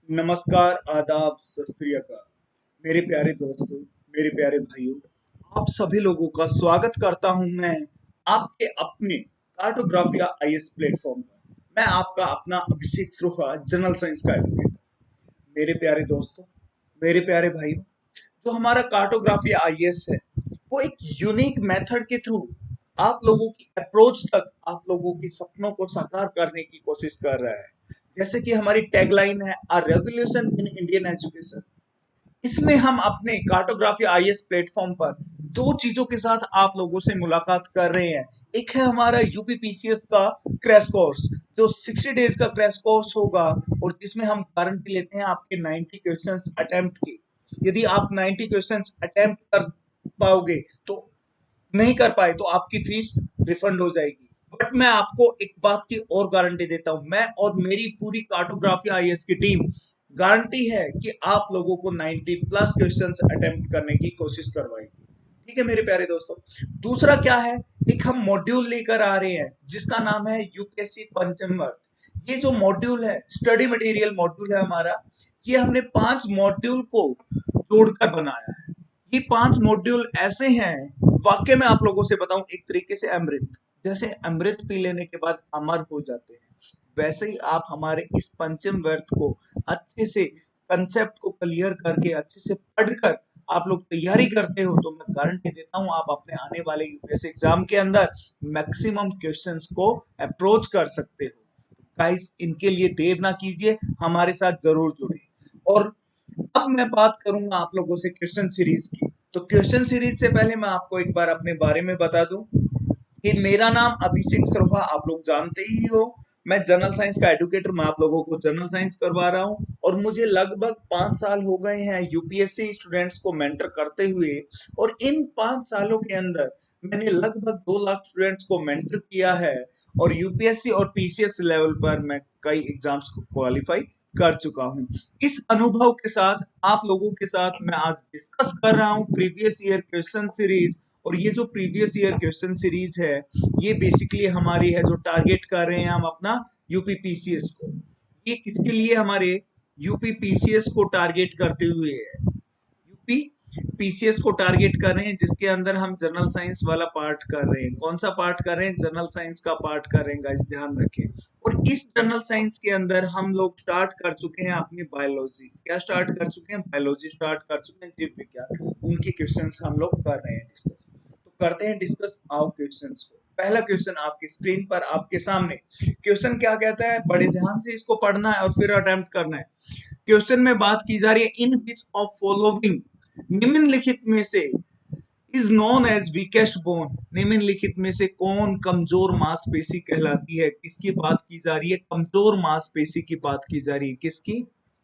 नमस्कार, आदाब, सत श्री अकाल। मेरे प्यारे दोस्तों, मेरे प्यारे भाइयों, आप सभी लोगों का स्वागत करता हूं मैं आपके अपने कार्टोग्राफिया आईएएस प्लेटफॉर्म पर। मैं आपका अपना अभिषेक श्रोखा, जनरल साइंस का एडवोकेट। मेरे प्यारे दोस्तों, मेरे प्यारे भाइयों, जो हमारा कार्टोग्राफिया आईएएस है, वो एक यूनिक मेथड के थ्रू आप लोगों की अप्रोच तक, आप लोगों के सपनों को साकार करने की कोशिश कर रहा है। जैसे कि हमारी टैगलाइन है, a revolution in Indian education. इसमें हम अपने कार्टोग्राफी आईएएस प्लेटफॉर्म पर दो चीजों के साथ आप लोगों से मुलाकात कर रहे हैं। एक है हमारा यूपीपीसीएस का क्रैश कोर्स, जो 60 डेज का क्रैश कोर्स होगा और जिसमें हम गारंटी लेते हैं आपके 90 क्वेश्चंस अटेम्प्ट की। यदि आप 90 क्वेश्चंस अटेम्प्ट कर पाओगे तो, नहीं कर पाए तो आपकी फीस रिफंड हो जाएगी। बट मैं आपको एक बात की और गारंटी देता हूं, मैं और मेरी पूरी कार्टोग्राफी आईएएस की टीम गारंटी है कि आप लोगों को 90 प्लस क्वेश्चंस अटेम्प्ट करने की कोशिश करवाएगी। ठीक है मेरे प्यारे दोस्तों। दूसरा क्या है, एक हम मॉड्यूल लेकर आ रहे हैं जिसका नाम है यूपीएससी पंचम वर्ग। ये जो मॉड्यूल है, स्टडी मटेरियल मॉड्यूल है हमारा। ये हमने 5 मॉड्यूल को जोड़कर बनाया है। ये 5 मॉड्यूल ऐसे हैं, वाकई में आप लोगों से बताऊं, एक तरीके से अमृत। जैसे अमृत पी लेने के बाद अमर हो जाते हैं, वैसे ही आप हमारे इस पंचम वर्ग को अच्छे से कंसेप्ट को क्लियर करके अच्छे से पढ़कर आप लोग तैयारी करते हो तो मैं गारंटी देता हूं आप अपने आने वाले यूपीएससी एग्जाम के अंदर मैक्सिमम क्वेश्चंस को अप्रोच कर सकते हो। गाइस, इनके लिए देर ना कीजिए, हमारे साथ जरूर जुड़े। और अब मैं बात करूंगा आप लोगों से क्वेश्चन सीरीज की। तो क्वेश्चन सीरीज से पहले मैं आपको एक बार अपने बारे में बता दूं कि मेरा नाम अभिषेक श्रोखा, आप लोग जानते ही हो। मैं जनरल साइंस का एडुकेटर, मैं आप लोगों को जनरल साइंस करवा रहा हूं और मुझे लगभग 5 साल हो गए हैं यूपीएससी स्टूडेंट्स को मेंटर करते हुए। और इन 5 सालों के अंदर मैंने लगभग 2 लाख स्टूडेंट्स को मेंटर किया है और यूपीएससी और पीसीएस लेवल पर मैं कई एग्जाम्स को क्वालिफाई कर चुका हूं। इस अनुभव के साथ आप लोगों के साथ मैं आज डिस्कस कर रहा हूं प्रीवियस ईयर क्वेश्चन सीरीज। और ये जो प्रीवियस ईयर क्वेश्चन सीरीज है, ये बेसिकली हमारी है जो टारगेट कर रहे हैं हम अपना यूपीपीसीएस को। ये किसके लिए, हमारे यूपीपीसीएस को टारगेट करते हुए है। यूपी पीसीएस को टारगेट कर रहे हैं, जिसके अंदर हम जनरल साइंस वाला पार्ट कर रहे हैं। कौन सा पार्ट कर रहे हैं? जनरल साइंस का पार्ट कर रहे हैं गाइस, ध्यान रखें। और इस जनरल साइंस के अंदर हम लोग स्टार्ट कर चुके हैं अपनी बायोलॉजी। क्या स्टार्ट कर चुके हैं? बायोलॉजी स्टार्ट कर चुके हैं, जीव विज्ञान। उनके क्वेश्चंस हम लोग कर रहे हैं डिस्कस। तो करते हैं डिस्कस आओ क्वेश्चंस को। पहला क्वेश्चन आपकी स्क्रीन पर आपके सामने। क्वेश्चन क्या कहता है, बड़े ध्यान से इसको पढ़ना है और फिर अटेम्प्ट करना है। क्वेश्चन में बात की जा रही है, इन विच ऑफ फॉलोइंग, निम्नलिखित में से, is known as weakest bone, निम्नलिखित में से कौन कमजोर मांसपेशी कहलाती है? किसकी बात की जा रही है? कमजोर मांसपेशी की बात की जा रही है। किसकी?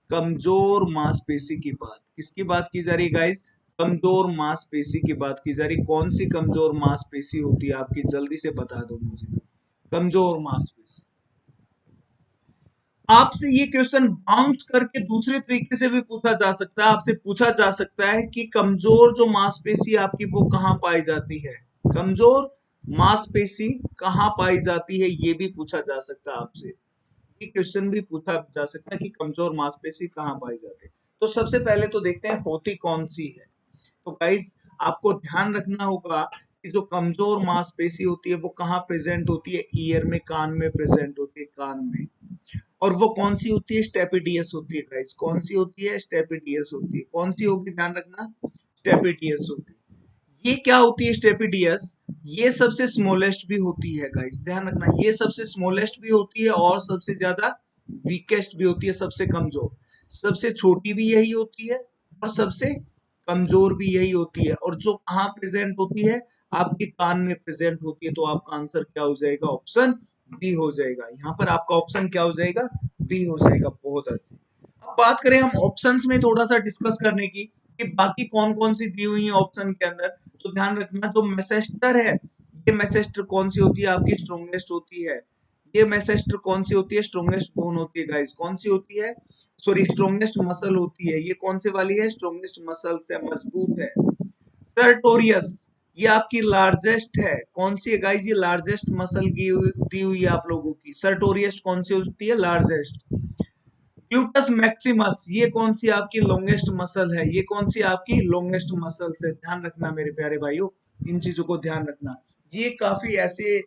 कमजोर मांसपेशी की बात। किसकी बात की जा रही है गाइस? कमजोर मांसपेशी की बात की जा रही है। कौन सी कमजोर मांसपेशी होती है आपकी? जल्दी से बता दो मुझे। कमजोर मांसपेशी। आपसे ये क्वेश्चन बाउंस करके दूसरे तरीके से भी पूछा जा सकता है। आपसे पूछा जा सकता है कि कमजोर जो मांसपेशी आपकी वो कहाँ पाई जाती है? कमजोर मांसपेशी कहाँ पाई जाती है, ये भी पूछा जा सकता है आपसे। ये क्वेश्चन भी पूछा जा सकता है कि कमजोर मांसपेशी कहाँ पाई जाती है। तो सबसे पहले तो देखते हैं होती कौन सी है। तो गाइस, आपको ध्यान रखना होगा कि जो कमजोर मांसपेशी होती है वो कहाँ प्रेजेंट होती है? ईयर में, कान में प्रेजेंट होती है, कान में। और वो कौन सी होती है? स्टेपिडियस होती है गाइस। कौन सी होती है? स्टेपिडियस होती है। कौन सी होगी? ध्यान रखना, स्टेपिडियस होगी। ये क्या होती है स्टेपिडियस? ये सबसे स्मॉलेस्ट भी होती है गाइस, ध्यान रखना। ये सबसे स्मॉलेस्ट भी होती है और सबसे ज्यादा वीकेस्ट भी होती है, सबसे कमजोर। सबसे छोटी भी यही होती है और सबसे कमजोर भी यही होती है। और जो कहाँ प्रेजेंट होती है? आपके कान में प्रेजेंट होती है। तो आपका आंसर क्या हो जाएगा? ऑप्शन बी हो जाएगा। यहाँ पर आपका ऑप्शन क्या हो जाएगा? बी हो जाएगा। बहुत अच्छी। अब बात करें हम ऑप्शंस में थोड़ा सा डिस्कस करने की कि बाकी कौन कौन सी दी हुई है ऑप्शन के अंदर। तो ध्यान रखना, जो मैसेस्टर है, ये मैसेस्टर कौन सी होती है आपकी? स्ट्रोंगेस्ट होती है। ये मैसेस्टर कौन सी होती है? स्ट्रोंगेस्ट बोन होती है गाइस। कौन सी होती है? सॉरी, स्ट्रोंगेस्ट मसल होती है। ये कौन से वाली है? स्ट्रोंगेस्ट मसल से मजबूत है। सर्टोरियस, ये आपकी लार्जेस्ट है। कौन सी है गाइस? ये लार्जेस्ट मसल दी हुई है आप लोगों की। सर्टोरियस कौन सी होती है? लार्जेस्ट। ग्लूटस मैक्सिमस, ये कौन सी आपकी लॉन्गेस्ट मसल है, ये कौन सी आपकी लॉन्गेस्ट मसल्स है, ध्यान रखना मेरे प्यारे भाइयों, इन चीजों को ध्यान रखना। ये काफी ऐसे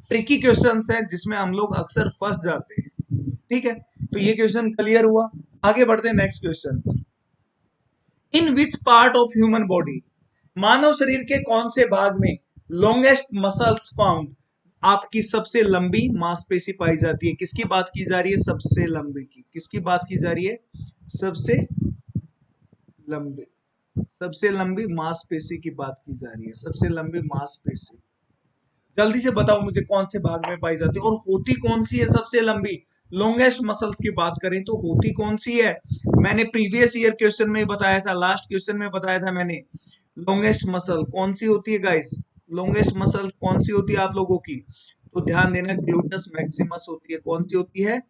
ट्रिकी क्वेश्चंस हैं जिसमें हम लोग अक्सर फंस जाते हैं। ठीक है, तो ये क्वेश्चन क्लियर हुआ। आगे बढ़ते हैं next question. In which part of human body, मानव शरीर के कौन से भाग में लॉन्गेस्ट मसल्स फाउंड, आपकी सबसे लंबी मांसपेशी पाई जाती है? किसकी बात की जा रही है? सबसे लंबी की। किसकी बात की जा रही है? सबसे लंबी, सबसे लंबी मांसपेशी की बात की जा रही है। सबसे लंबी मांसपेशी, जल्दी से बताओ मुझे कौन से भाग में पाई जाती है और होती कौन सी है सबसे लंबी? लॉन्गेस्ट मसल्स की बात करें तो होती कौन सी है? मैंने प्रीवियस ईयर क्वेश्चन में बताया था, लास्ट क्वेश्चन में बताया था मैंने, लॉन्गेस्ट मसल कौन सी होती है गाइस? लॉन्गेस्ट मसल कौन सी होती है आप लोगों की? तो ध्यान देना, ग्लूटस मैक्सिमस होती है। कौन सी होती है?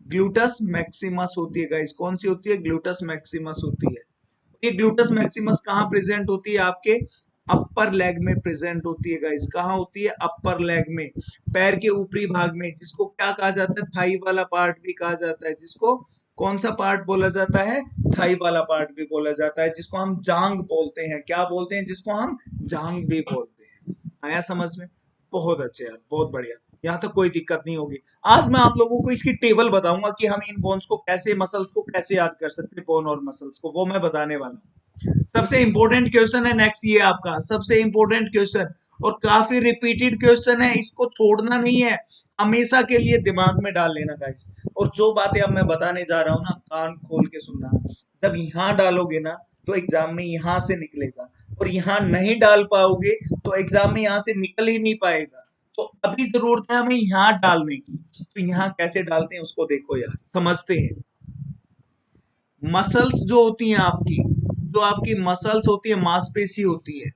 ग्लूटस मैक्सिमस होती है गाइस। कौन सी होती है? ग्लूटस मैक्सिमस होती है। ये ग्लूटस मैक्सिमस कहाँ प्रेजेंट होती है? आपके अपर लेग में प्रेजेंट होती है गाइस। कहाँ होती है? अपर लेग में, पैर के ऊपरी भाग में, जिसको क्या कहा जाता है? थाई वाला पार्ट भी कहा जाता है। जिसको कौन सा पार्ट बोला जाता है? थाई वाला पार्ट भी बोला जाता है, जिसको हम जांग बोलते हैं। क्या बोलते हैं? जिसको हम जांग भी बोलते हैं। आया समझ में? बहुत अच्छे यार, बहुत बढ़िया, यहाँ तक कोई दिक्कत नहीं होगी। आज मैं आप लोगों को इसकी टेबल बताऊंगा कि हम इन बोन्स को कैसे, मसल्स को कैसे याद कर सकते हैं, बोन और मसल्स को, वो मैं बताने वाला हूँ। सबसे इंपॉर्टेंट क्वेश्चन है नेक्स्ट, ये आपका सबसे इंपॉर्टेंट क्वेश्चन, और काफी रिपीटेड क्वेश्चन है, इसको छोड़ना नहीं है, हमेशा के लिए दिमाग में डाल लेना गाइस। और जो बातें अब मैं बताने जा रहा हूँ ना, कान खोल के सुनना। जब यहाँ डालोगे ना तो एग्जाम में यहाँ से निकलेगा, और यहाँ नहीं डाल पाओगे तो एग्जाम में यहाँ से निकल ही नहीं पाएगा। तो अभी जरूरत है हमें यहाँ डालने की। तो यहाँ कैसे डालते हैं उसको देखो यार, समझते हैं। मसल्स जो होती हैं आपकी, जो आपकी मसल्स होती है, मांसपेशी होती है,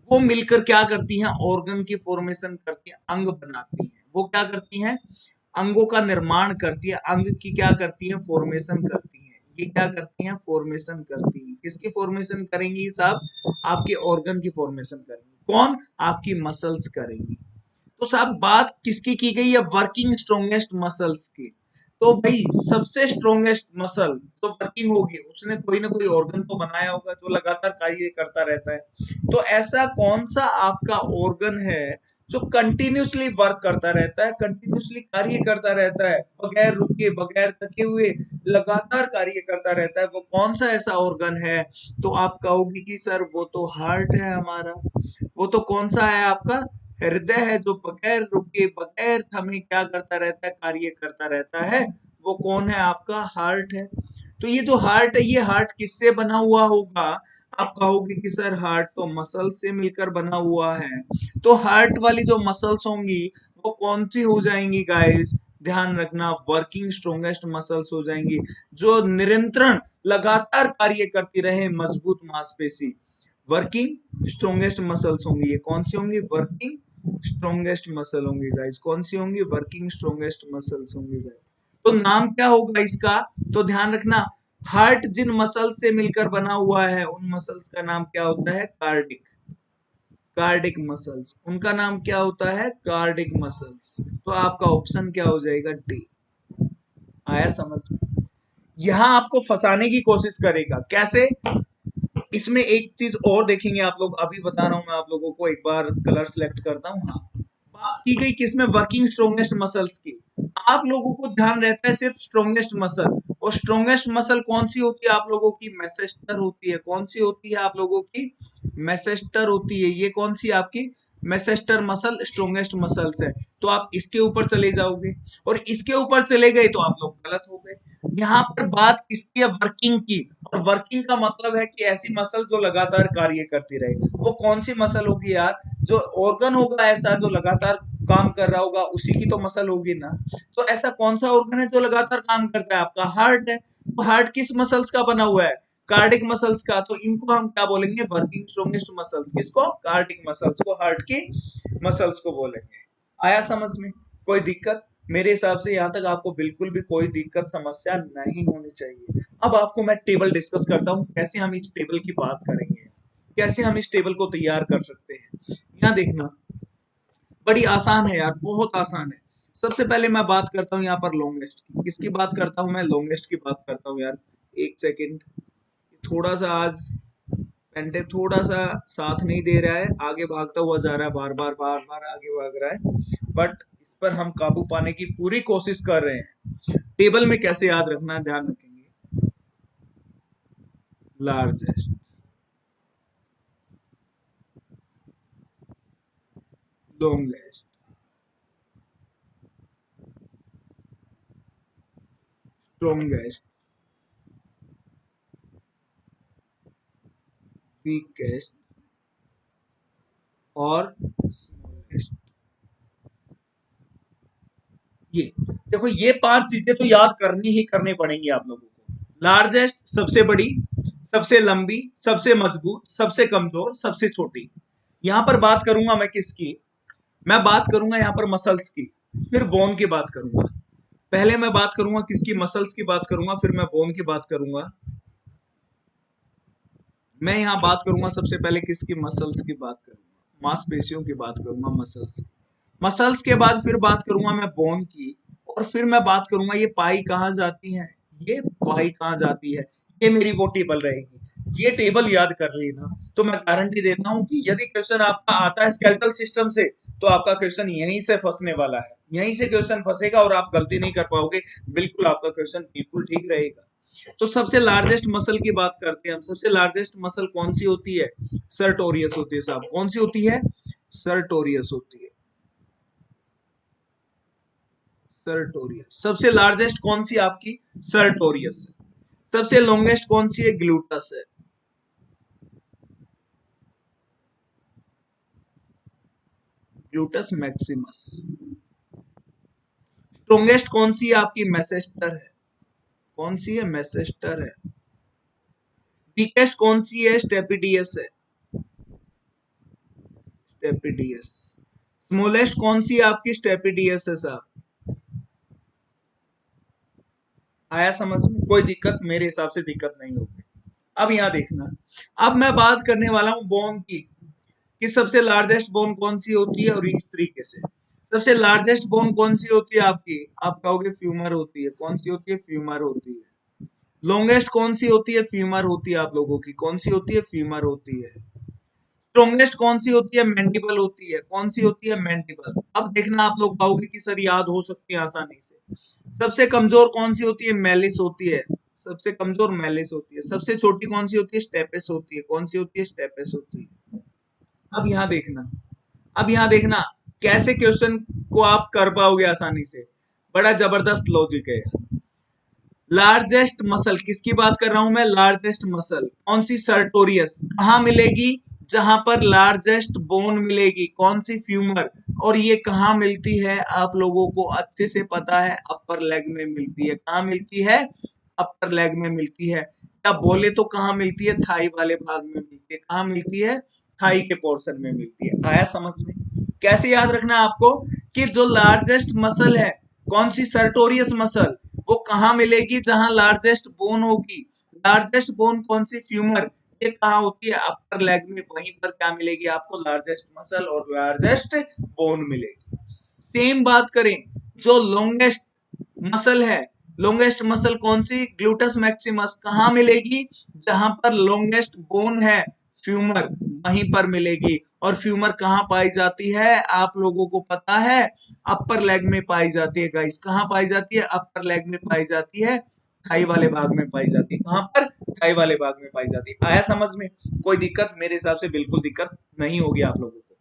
वो मिलकर क्या करती हैं? ऑर्गन की फॉर्मेशन करती हैं, अंग बनाती हैं। वो क्या करती हैं? अंगों का निर्माण करती है। अंग की क्या करती है? फॉर्मेशन करती है। ये क्या करती हैं? फॉर्मेशन करती है। किसकी फॉर्मेशन करेंगी साहब? आपके ऑर्गन की फॉर्मेशन करेंगी। कौन? आपकी मसल्स करेंगी। तो साहब बात किसकी की गई है? वर्किंग स्ट्रॉन्गेस्ट मसल्स की। तो भाई सबसे स्ट्रॉन्गेस्ट मसल जो वर्किंग होगी, उसने कोई ना कोई ऑर्गन तो बनाया होगा जो लगातार कार्य करता रहता है। तो ऐसा कौन सा आपका ऑर्गन है जो कंटिन्यूसली वर्क करता रहता है, कंटिन्यूसली कार्य करता रहता है, बगैर रुके, बगैर थके हुए, लगातार कार्य करता रहता है? वो कौन सा ऐसा ऑर्गन है? तो आप कहोगे कि सर वो तो हार्ट है हमारा। वो तो कौन सा है आपका? हृदय है, जो बगैर रुके, बगैर थमे क्या करता रहता है? कार्य करता रहता है। वो कौन है? आपका हार्ट है। तो ये जो हार्ट है, ये हार्ट किससे बना हुआ होगा? आप कहोगे कि सर हार्ट तो मसल से मिलकर बना हुआ है। तो हार्ट वाली जो मसल्स होंगी वो कौन सी हो जाएंगी गाइस? ध्यान रखना, वर्किंग स्ट्रॉन्गेस्ट मसल्स हो जाएंगी, जो निरंतर लगातार कार्य करती रहे, मजबूत मांसपेशी। वर्किंग स्ट्रॉन्गेस्ट मसल्स होंगी। ये कौन सी होंगी? वर्किंग स्ट्रॉन्गेस्ट मसल होंगी गाइस। कौन सी होंगी? वर्किंग स्ट्रॉन्गेस्ट मसल्स होंगी गाइस। तो नाम क्या होगा इसका? तो ध्यान रखना, हार्ट जिन मसल से मिलकर बना हुआ है, उन मसल्स का नाम क्या होता है? कार्डिक। कार्डिक मसल्स, उनका नाम क्या होता है? Cardiac muscles. तो आपका ऑप्शन क्या हो जाएगा? डी। आया समझ में? यहां आपको फंसाने की कोशिश करेगा। कैसे? इसमें एक चीज और देखेंगे आप लोग, अभी बता रहा हूं मैं आप लोगों को, एक बार कलर सेलेक्ट करता हूँ। हाँ, बात की गई किसमें? वर्किंग स्ट्रॉन्गेस्ट मसल्स की। आप लोगों को ध्यान रहता है सिर्फ स्ट्रॉन्गेस्ट मसल, और स्ट्रॉन्गेस्ट मसल कौन सी होती है आप लोगों की? मेसेस्टर होती है। कौन सी होती है आप लोगों की? मेसेस्टर होती है। ये कौन सी आपकी? मेसेस्टर मसल स्ट्रॉन्गेस्ट मसल्स है। तो आप इसके ऊपर चले जाओगे, और इसके ऊपर चले गए तो आप लोग गलत हो गए। यहाँ पर बात किसकी है? वर्किंग की। और वर्किंग का मतलब है कि ऐसी मसल जो लगातार कार्य करती रहे। वो कौन सी मसल होगी यार? जो ऑर्गन होगा ऐसा जो लगातार काम कर रहा होगा, उसी की तो मसल होगी ना। तो ऐसा कौन सा ऑर्गन है जो लगातार काम करता है? आपका हार्ट है। तो हार्ट किस मसल्स का बना हुआ है? कार्डिक मसल्स का। तो इनको हम क्या बोलेंगे? Working strongest muscles. किसको? कार्डिक मसल्स को, हार्ट की मसल्स को बोलेंगे। आया समझ में? कोई दिक्कत? मेरे हिसाब से यहाँ तक आपको बिल्कुल भी कोई दिक्कत, समस्या नहीं होनी चाहिए। अब आपको मैं टेबल डिस्कस करता हूँ, कैसे हम इस टेबल की बात करेंगे, कैसे हम इस टेबल को तैयार कर सकते हैं। यहाँ देखना, बड़ी आसान है यार, बहुत आसान है। सबसे पहले मैं बात करता हूँ यहाँ पर लॉन्गेस्ट की। किसकी बात करता हूँ मैं? लॉन्गेस्ट की बात करता हूँ यार। एक सेकेंड, थोड़ा सा आज पेंटे थोड़ा सा साथ नहीं दे रहा है, आगे भागता हुआ जा रहा है, बार बार आगे भाग रहा है, बट इस पर हम काबू पाने की पूरी कोशिश कर रहे हैं। टेबल में कैसे याद रखना है, ध्यान रखेंगे। लार्जेस्ट, लॉन्गेस्ट, स्ट्रोंगेस्ट, वीकेस्ट और स्मॉलेस्ट। ये देखो, ये पांच चीजें तो याद करनी ही करनी पड़ेंगी आप लोगों को। लार्जेस्ट सबसे बड़ी, सबसे लंबी, सबसे मजबूत, सबसे कमजोर, सबसे छोटी। यहां पर बात करूंगा मैं किसकी? मैं बात करूंगा यहाँ पर मसल्स की, फिर बोन की बात करूंगा। पहले मैं बात करूंगा किसकी? मसल्स की बात करूंगा, फिर मैं बोन की बात करूंगा। मैं यहाँ बात करूंगा सबसे पहले किसकी? मसल्स की बात करूंगा, मांसपेशियों की बात करूंगा, मसल्स। मसल्स के बाद फिर बात करूंगा मैं बोन की, और फिर मैं बात करूंगा ये पाई कहाँ जाती है, ये पाई कहाँ जाती है। ये मेरी वो टेबल रहेगी। ये टेबल याद कर लेना, तो मैं गारंटी देता हूं कि यदि क्वेश्चन आपका आता है स्केलेटल सिस्टम से, तो आपका क्वेश्चन यहीं से फंसने वाला है। यहीं से क्वेश्चन फंसेगा और आप गलती नहीं कर पाओगे। बिल्कुल आपका क्वेश्चन बिल्कुल ठीक रहेगा। तो सबसे लार्जेस्ट मसल की बात करते हैं हम। सबसे लार्जेस्ट मसल कौन सी होती है? सर्टोरियस होती है साहब। कौन सी होती है? सर्टोरियस होती है। सर्टोरियस सबसे लार्जेस्ट कौन सी आपकी? सर्टोरियस है। सबसे लॉन्गेस्ट कौन सी है? ग्लूटस है। Gluteus Maximus. स्ट्रोंगेस्ट कौन सी है आपकी? मैसेस्टर है। कौन सी है? मैसेस्टर है। वीकेस्ट कौन सी है? स्टेपिडियस है। स्टेपिडियस। स्मॉलेस्ट कौन सी है आपकी? स्टेपिडियस है साहब। आया समझ में? कोई दिक्कत मेरे हिसाब से दिक्कत नहीं होगी। अब यहां देखना, अब मैं बात करने वाला हूं बोन की, कि सबसे लार्जेस्ट बोन कौन सी होती है, और इस तरीके से। सबसे लार्जेस्ट बोन कौन सी होती है आपकी? आप कहोगे फ्यूमर होती है। कौन सी होती है? फ्यूमर होती है। लॉन्गेस्ट कौन सी होती है? फीमर होती है आप लोगों की। कौन सी होती है? फीमर होती है। स्ट्रोंगेस्ट कौन सी होती है? मैंडिबल होती है। कौन सी होती है? मैंडिबल। अब देखना, आप लोग कहोगे कि सर याद हो सकती है आसानी से। सबसे कमजोर कौन सी होती है? मेलिस होती है। सबसे कमजोर मेलिस होती है। सबसे छोटी कौन सी होती है? स्टेपिस होती है। कौन सी होती है? स्टेपिस होती है। अब यहाँ देखना, अब यहाँ देखना कैसे क्वेश्चन को आप कर पाओगे आसानी से। बड़ा जबरदस्त लॉजिक है। लार्जेस्ट मसल किसकी बात कर रहा हूं मैं? लार्जेस्ट मसल कौन सी? सर्टोरियस। कहां मिलेगी? जहां पर लार्जेस्ट बोन मिलेगी। कौन सी? फ्यूमर। और ये कहां मिलती है? आप लोगों को अच्छे से पता है, अपर लेग में मिलती है। कहां मिलती है? अपर लेग में मिलती है। या बोले तो कहां मिलती है? थाई वाले भाग में मिलती है। कहां मिलती है? थाई के पोर्शन में मिलती है। आया समझ में? कैसे याद रखना आपको, कि जो लार्जेस्ट मसल है, कौन सी? Sartorius muscle. वो कहाँ मिलेगी? जहां लार्जेस्ट बोन होगी। लार्जेस्ट बोन कौन सी? फ्यूमर। ये कहाँ होती है? अपर लेग में। वहीं पर क्या मिलेगी आपको? लार्जेस्ट मसल और लार्जेस्ट बोन मिलेगी। सेम बात करें, जो लॉन्गेस्ट मसल है, लॉन्गेस्ट मसल कौन सी? Gluteus Maximus. कहाँ मिलेगी? जहां पर लॉन्गेस्ट बोन है, फ्यूमर, वहीं पर मिलेगी। और फ्यूमर कहाँ पाई जाती है? आप लोगों को पता है, अपर लेग में पाई जाती है गाइस। कहाँ पाई जाती है? अपर लेग में पाई जाती है। थाई वाले भाग में पाई जाती है। कहां पर? थाई वाले भाग में पाई जाती है। आया समझ में? कोई दिक्कत मेरे हिसाब से बिल्कुल दिक्कत नहीं होगी आप लोगों को।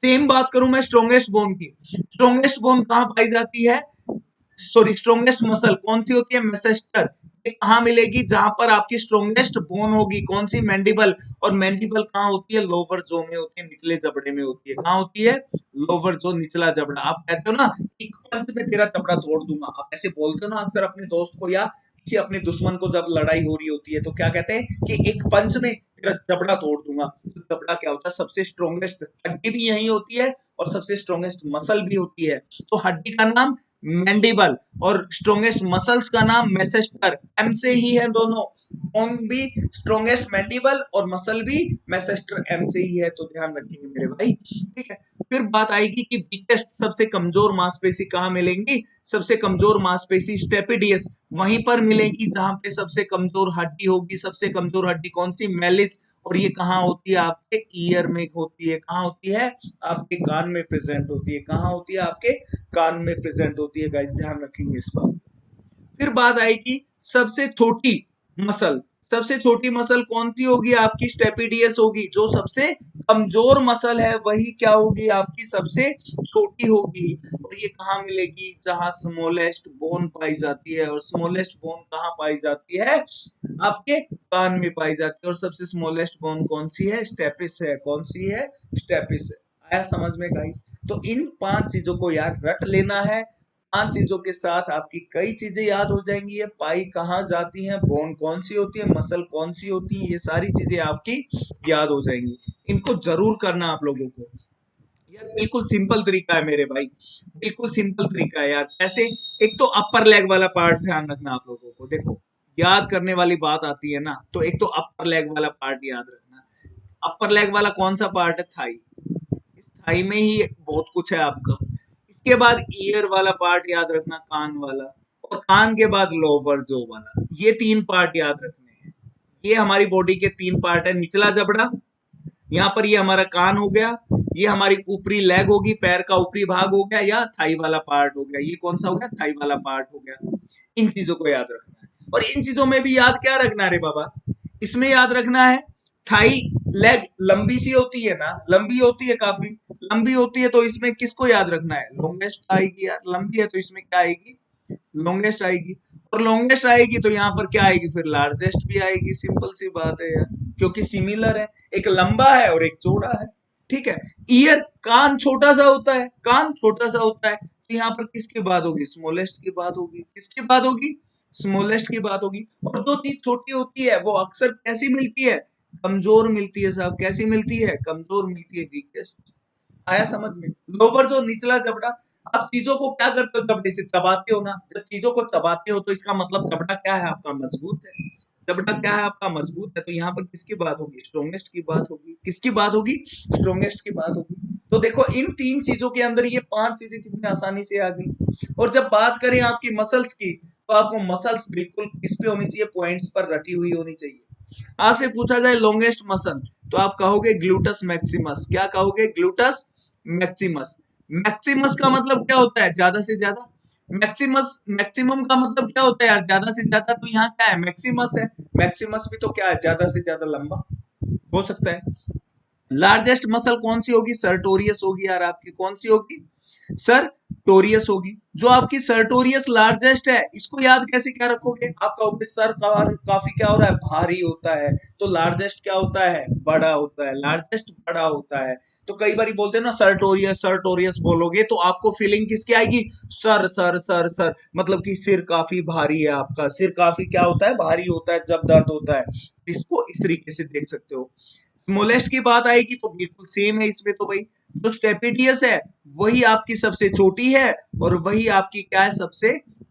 सेम बात करूं मैं स्ट्रोंगेस्ट बोन की। स्ट्रोंगेस्ट बोन कहां पाई जाती है? सॉरी, स्ट्रोंगेस्ट मसल कौन सी होती है? मेसेस्टर। ये कहां मिलेगी? जहां पर आपकी स्ट्रोंगेस्ट बोन होगी। कौन सी? मैंडिबल। और मैंडिबल कहां होती है? लोअर जो में होती है, निचले जबड़े में होती है। कहां होती है? लोअर जो, निचला जबड़ा। आप कहते हो ना, एक पंच में तेरा जबड़ा तोड़ दूंगा, आप ऐसे बोलते हो ना अक्सर अपने दोस्त को, या किसी अपने दुश्मन को जब लड़ाई हो रही होती है, तो क्या कहते हैं कि एक पंच में तेरा जबड़ा तोड़ दूंगा। तो जबड़ा क्या होता है? सबसे स्ट्रोंगेस्ट हड्डी भी यही होती है, और सबसे स्ट्रोंगेस्ट मसल भी होती है। तो हड्डी का नाम मैंडिबल, और स्ट्रोंगेस्ट मसल्स का नाम मेसेस्टर। एम से ही है दोनों। बोन भी स्ट्रॉन्गेस्ट मैंडिबल और मसल भी मैसेस्टर एम से ही है, तो ध्यान रखेंगे मेरे भाई। ठीक है, फिर बात आएगी कि वीकेस्ट सबसे कमजोर मांसपेशी कहाँ मिलेंगी। सबसे कमजोर मांसपेशी स्टेपिडियस वहीं पर मिलेगी जहां पे सबसे कमजोर हड्डी होगी। सबसे कमजोर हड्डी कौन सी, मेलिस। और ये कहाँ होती है, आपके ईयर में होती है। कहाँ होती है, आपके कान में प्रेजेंट होती है। कहाँ होती है, आपके कान में प्रेजेंट होती है। गाइस ध्यान रखेंगे इस बात। फिर बात आएगी सबसे छोटी मसल। सबसे छोटी मसल कौन सी होगी, आपकी स्टेपिडियस होगी। जो सबसे कमजोर मसल है वही क्या होगी, आपकी सबसे छोटी होगी। और ये कहाँ मिलेगी, जहां स्मॉलेस्ट बोन पाई जाती है। और स्मॉलेस्ट बोन कहाँ पाई जाती है, आपके कान में पाई जाती है। और सबसे स्मॉलेस्ट बोन कौन सी है, स्टेपिस है। कौन सी है, स्टेपिस है। आया समझ में गाइस। तो इन 5 चीजों को यार रट लेना है। 5 चीजों के साथ आपकी कई चीजें याद हो जाएंगी। ये पाई कहाँ जाती है, बोन कौन सी होती है, मसल कौन सी होती है, ये सारी चीजें आपकी याद हो जाएंगी। इनको जरूर करना आप लोगों को। यार बिल्कुल सिंपल तरीका है मेरे भाई, बिल्कुल सिंपल तरीका है यार। कैसे, एक तो अपर लेग वाला पार्ट ध्यान रखना आप लोगों को। देखो याद करने वाली बात आती है ना, तो एक तो अपर लेग वाला पार्ट याद रखना। अपर लेग वाला कौन सा पार्ट है, थाई। इस थाई में ही बहुत कुछ है आपका। इसके बाद ईयर वाला पार्ट याद रखना, कान वाला। और कान के बाद लोअर जो वाला। ये 3 पार्ट याद रखने हैं। ये हमारी बॉडी के 3 पार्ट है। निचला जबड़ा, यहाँ पर ये हमारा कान हो गया। ये हमारी ऊपरी लेग होगी, पैर का ऊपरी भाग हो गया, या थाई वाला पार्ट हो गया। ये कौन सा हो गया, थाई वाला पार्ट हो गया। इन चीजों को याद रखना है। और इन चीजों में भी याद क्या रखना है रे बाबा, इसमें याद रखना है थाई लेग लंबी सी होती है ना, लंबी होती है, काफी लंबी होती है। तो इसमें किसको याद रखना है, लॉन्गेस्ट आएगी यार। लंबी है तो इसमें क्या आएगी, लॉन्गेस्ट आएगी। और लॉन्गेस्ट आएगी तो यहाँ पर क्या आएगी, फिर लार्जेस्ट भी आएगी। सिंपल सी बात है यार, क्योंकि सिमिलर है, एक लंबा है और एक चौड़ा है। ठीक है, ईयर, कान छोटा सा होता है, कान छोटा सा होता है, तो यहाँ पर किसकी बात होगी, स्मॉलेस्ट की बात होगी। किसकी बात होगी, स्मॉलेस्ट की बात होगी। और जो चीज छोटी होती है वो अक्सर कैसी मिलती है, कमजोर मिलती है साहब। कैसी मिलती है, कमजोर मिलती है, वीकेस्ट। आया समझ में। लोअर जो निचला जबड़ा, आप चीजों को क्या करते हो, जब इसे चबाते हो ना, जब चीजों को चबाते हो तो इसका मतलब जबड़ा क्या है आपका, मजबूत है। जबड़ा क्या है आपका, मजबूत है। तो यहाँ पर किसकी बात होगी, स्ट्रोंगेस्ट की बात होगी। किसकी बात होगी, स्ट्रोंगेस्ट की बात होगी। तो देखो इन 3 चीजों के अंदर ये 5 चीजें कितनी आसानी से आ गई। और जब बात करें आपकी मसल्स की, तो आपको मसल्स बिल्कुल किस पे होनी चाहिए, पॉइंट्स पर रटी हुई होनी चाहिए। आपसे पूछा जाए लॉन्गेस्ट मसल, तो आप कहोगे ग्लूटस मैक्सिमस। क्या कहोगे, ग्लूटस मैक्सिमस। मैक्सिमस का मतलब क्या होता है, ज्यादा से ज्यादा। मैक्सिमस, मैक्सिमम का मतलब क्या होता है यार, ज्यादा से ज्यादा। तो यहाँ क्या है, मैक्सिमस है। मैक्सिमस भी तो क्या है, ज्यादा से ज्यादा लंबा हो सकता है। लार्जेस्ट मसल कौन सी होगी, सर्टोरियस होगी यार आपकी। कौन सी होगी, सर्टोरियस होगी। जो आपकी सर्टोरियस लार्जेस्ट है, इसको याद कैसे क्या रखोगे, आप कहोगे सर काफी क्या हो रहा है, भारी होता है। तो लार्जेस्ट क्या होता है, बड़ा होता है। लार्जेस्ट बड़ा होता है। तो कई बार बोलते हैं ना सर्टोरियस, सर्टोरियस बोलोगे तो आपको फीलिंग किसकी आएगी, सर सर सर सर, मतलब कि सिर काफी भारी है आपका। सिर काफी क्या होता है, भारी होता है जब दर्द होता है। इसको इस तरीके से देख सकते हो। स्मॉलेस्ट की बात आएगी तो बिल्कुल सेम है इसमें। तो भाई जो स्टेपिडियस है वही आपकी सबसे छोटी है, और वही आपकी क्या है, सबसे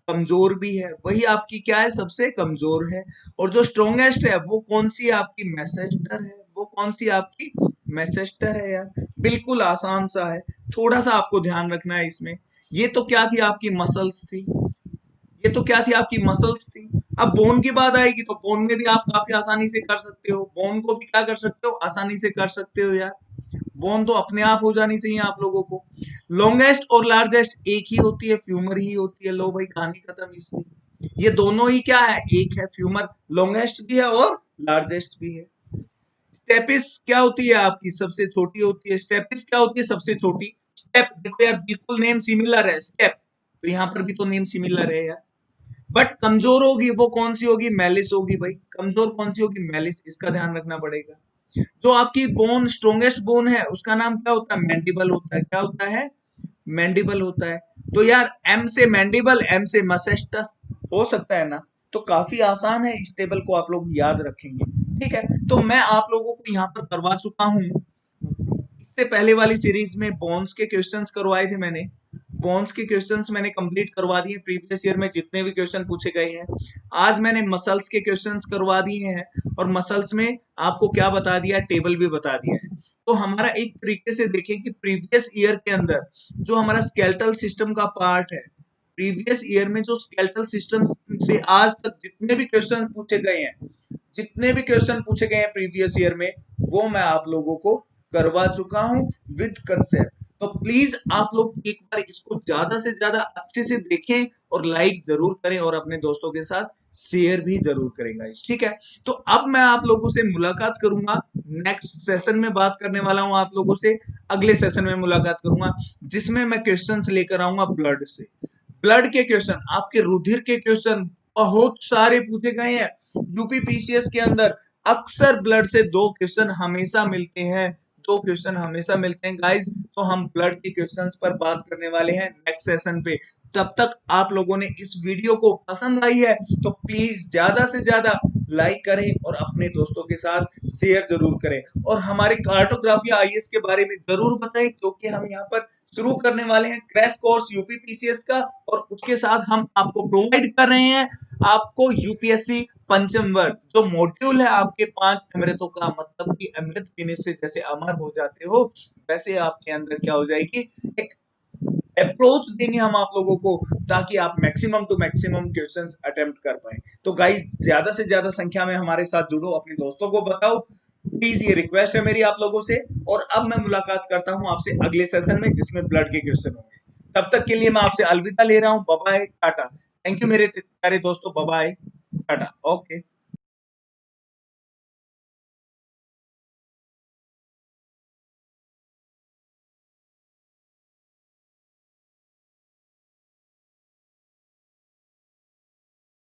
कमजोर भी है। वही आपकी क्या है, सबसे कमजोर है। और जो स्ट्रोंगेस्ट है वो कौन सी है, आपकी मैसेस्टर है। वो कौन सी आपकी मैसेस्टर है यार। बिल्कुल आसान सा है, थोड़ा सा आपको ध्यान रखना है इसमें। ये तो क्या थी, आपकी मसल्स थी। ये तो क्या थी, आपकी मसल्स थी। अब बोन की बात आएगी तो बोन में भी आप काफी आसानी से कर सकते हो। बोन को भी क्या कर सकते हो, आसानी से कर सकते हो यार। बोन तो अपने आप हो जानी चाहिए आप लोगों को। लॉन्गेस्ट और लार्जेस्ट एक ही होती है, फ्यूमर ही होती है। लो भाई कहानी खत्म इसकी। ये दोनों ही क्या है, एक है, फ्यूमर लॉन्गेस्ट भी है और लार्जेस्ट भी है। स्टेपिस क्या होती है, आपकी सबसे छोटी होती है। स्टेपिस क्या होती है, सबसे छोटी। स्टेप देखो यार, बिल्कुल नेम सिमिलर है, स्टेप। तो यहाँ पर भी तो नेम सिमिलर है यार। बट कमजोर होगी वो कौन सी होगी, मेलिस होगी भाई। कमजोर कौन सी होगी, मेलिस। इसका ध्यान रखना पड़ेगा। जो आपकी बोन स्ट्रोंगेस्ट बोन है उसका नाम क्या होता है, मैंडिबल होता है। क्या होता है, मैंडिबल होता है। तो यार एम से मैंडिबल, एम से मसेस्टा हो सकता है ना। तो काफी आसान है, इस टेबल को आप लोग याद रखेंगे। ठीक है, तो मैं आप लोगों को यहाँ पर करवा चुका हूँ। इससे पहले वाली सीरीज में बोन्स के क्वेश्चंस करवाए थे मैंने। बोन्स के क्वेश्चंस मैंने कंप्लीट करवा दिए प्रीवियस ईयर में जितने भी क्वेश्चन पूछे गए हैं। आज मैंने मसल्स के क्वेश्चंस करवा दिए हैं और मसल्स में आपको क्या बता दिया, टेबल भी बता दिया है। तो हमारा एक तरीके से देखें कि प्रीवियस ईयर के अंदर जो हमारा स्केलेटल सिस्टम का पार्ट है, प्रीवियस ईयर में जो स्केलेटल सिस्टम से आज तक जितने भी क्वेश्चन पूछे गए हैं, जितने भी क्वेश्चन पूछे गए हैं प्रीवियस ईयर में, वो मैं आप लोगों को करवा चुका हूं विद कंसेप्ट। तो प्लीज आप लोग एक बार इसको ज्यादा से ज्यादा अच्छे से देखें और लाइक जरूर करें और अपने दोस्तों के साथ शेयर भी जरूर करें गाइस, ठीक है। तो अब मैं आप लोगों से मुलाकात करूंगा नेक्स्ट सेशन में, बात करने वाला हूं आप लोगों से, अगले सेशन में मुलाकात करूंगा जिसमें मैं क्वेश्चंस लेकर आऊंगा ब्लड से। ब्लड के क्वेश्चन, आपके रुधिर के क्वेश्चन बहुत सारे पूछे गए हैं यूपी पीसीएस के अंदर। अक्सर ब्लड से दो क्वेश्चन हमेशा मिलते हैं, दो क्वेश्चन हमेशा मिलते हैं गाइस। तो हम ब्लड के क्वेश्चंस पर बात करने वाले हैं नेक्स्ट सेशन पे। तब तक आप लोगों ने इस वीडियो को पसंद आई है तो प्लीज ज्यादा से ज्यादा लाइक करें और अपने दोस्तों के साथ शेयर जरूर करें और हमारे कार्टोग्राफी आईएएस के बारे में जरूर बताएं, क्योंकि हम यहाँ पर शुरू करने वाले हैं क्रैश कोर्स यूपी पीसीएस का और उसके साथ हम आपको प्रोवाइड कर रहे हैं आपको यूपीएससी पंचम वर्ग जो मॉड्यूल है आपके 5 अमृतों का, मतलब कि अमृत पीने से जैसे अमर हो जाते हो वैसे आपके अंदर क्या हो जाएगी, एक अप्रोच देंगे हम आप लोगों को ताकि आप maximum to maximum questions attempt कर पाए। तो गाइस ज्यादा से ज्यादा संख्या में हमारे साथ जुड़ो, अपने दोस्तों को बताओ प्लीज, ये रिक्वेस्ट है मेरी आप लोगों से। और अब मैं मुलाकात करता हूं आपसे अगले सेशन में जिसमें ब्लड के क्वेश्चन होंगे। तब तक के लिए मैं आपसे अलविदा ले रहा हूं, बाय बाय टाटा। थैंक यू मेरे प्यारे दोस्तों, बाय बाय टाटा, ओके।